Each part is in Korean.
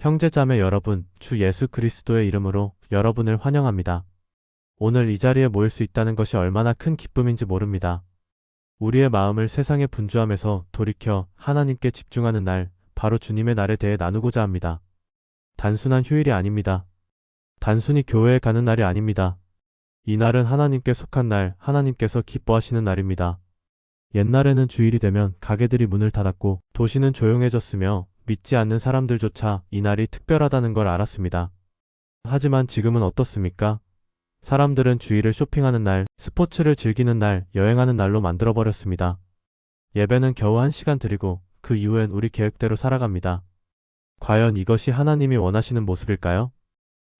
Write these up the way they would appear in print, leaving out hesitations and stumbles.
형제자매 여러분, 주 예수 그리스도의 이름으로 여러분을 환영합니다. 오늘 이 자리에 모일 수 있다는 것이 얼마나 큰 기쁨인지 모릅니다. 우리의 마음을 세상의 분주함에서 돌이켜 하나님께 집중하는 날, 바로 주님의 날에 대해 나누고자 합니다. 단순한 휴일이 아닙니다. 단순히 교회에 가는 날이 아닙니다. 이 날은 하나님께 속한 날, 하나님께서 기뻐하시는 날입니다. 옛날에는 주일이 되면 가게들이 문을 닫았고 도시는 조용해졌으며 믿지 않는 사람들조차 이 날이 특별하다는 걸 알았습니다. 하지만 지금은 어떻습니까? 사람들은 주일을 쇼핑하는 날, 스포츠를 즐기는 날, 여행하는 날로 만들어버렸습니다. 예배는 겨우 1시간 드리고 그 이후엔 우리 계획대로 살아갑니다. 과연 이것이 하나님이 원하시는 모습일까요?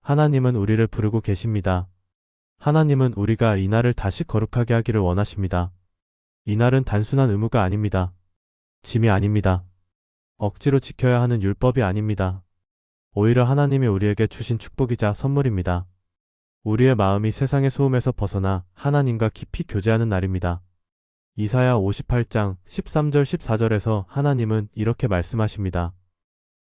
하나님은 우리를 부르고 계십니다. 하나님은 우리가 이 날을 다시 거룩하게 하기를 원하십니다. 이 날은 단순한 의무가 아닙니다. 짐이 아닙니다. 억지로 지켜야 하는 율법이 아닙니다. 오히려 하나님이 우리에게 주신 축복이자 선물입니다. 우리의 마음이 세상의 소음에서 벗어나 하나님과 깊이 교제하는 날입니다. 이사야 58장 13절 14절에서 하나님은 이렇게 말씀하십니다.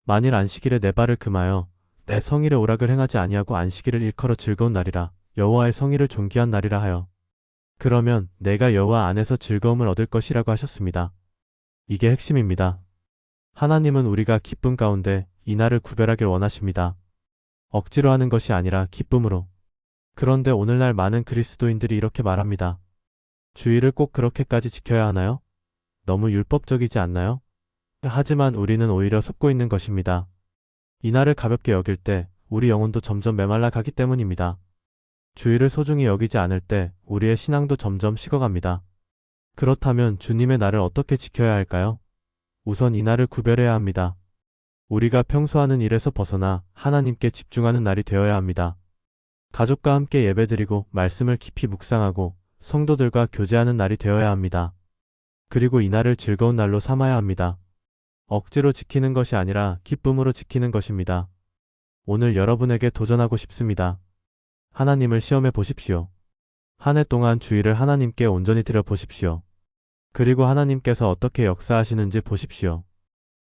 만일 안식일에 내 발을 금하여 내 성일의 오락을 행하지 아니하고 안식일을 일컬어 즐거운 날이라 여호와의 성일을 존귀한 날이라 하여 그러면 내가 여호와 안에서 즐거움을 얻을 것이라고 하셨습니다. 이게 핵심입니다. 하나님은 우리가 기쁨 가운데 이 날을 구별하길 원하십니다. 억지로 하는 것이 아니라 기쁨으로. 그런데 오늘날 많은 그리스도인들이 이렇게 말합니다. 주일을 꼭 그렇게까지 지켜야 하나요? 너무 율법적이지 않나요? 하지만 우리는 오히려 속고 있는 것입니다. 이 날을 가볍게 여길 때 우리 영혼도 점점 메말라 가기 때문입니다. 주일을 소중히 여기지 않을 때 우리의 신앙도 점점 식어갑니다. 그렇다면 주님의 날을 어떻게 지켜야 할까요? 우선 이 날을 구별해야 합니다. 우리가 평소 하는 일에서 벗어나 하나님께 집중하는 날이 되어야 합니다. 가족과 함께 예배드리고 말씀을 깊이 묵상하고 성도들과 교제하는 날이 되어야 합니다. 그리고 이 날을 즐거운 날로 삼아야 합니다. 억지로 지키는 것이 아니라 기쁨으로 지키는 것입니다. 오늘 여러분에게 도전하고 싶습니다. 하나님을 시험해 보십시오. 한 해 동안 주일을 하나님께 온전히 드려 보십시오. 그리고 하나님께서 어떻게 역사하시는지 보십시오.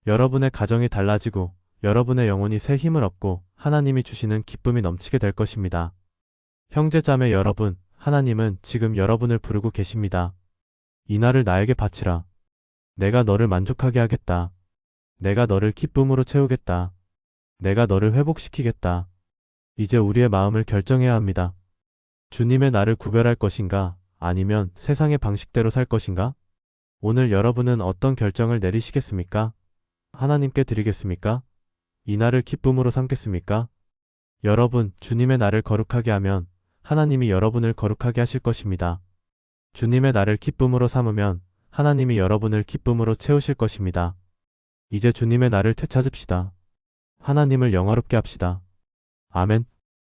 여러분의 가정이 달라지고 여러분의 영혼이 새 힘을 얻고 하나님이 주시는 기쁨이 넘치게 될 것입니다. 형제자매 여러분, 하나님은 지금 여러분을 부르고 계십니다. 이 날을 나에게 바치라. 내가 너를 만족하게 하겠다. 내가 너를 기쁨으로 채우겠다. 내가 너를 회복시키겠다. 이제 우리의 마음을 결정해야 합니다. 주님의 날을 구별할 것인가? 아니면 세상의 방식대로 살 것인가? 오늘 여러분은 어떤 결정을 내리시겠습니까? 하나님께 드리겠습니까? 이 날을 기쁨으로 삼겠습니까? 여러분, 주님의 날을 거룩하게 하면 하나님이 여러분을 거룩하게 하실 것입니다. 주님의 날을 기쁨으로 삼으면 하나님이 여러분을 기쁨으로 채우실 것입니다. 이제 주님의 날을 되찾읍시다. 하나님을 영화롭게 합시다. 아멘.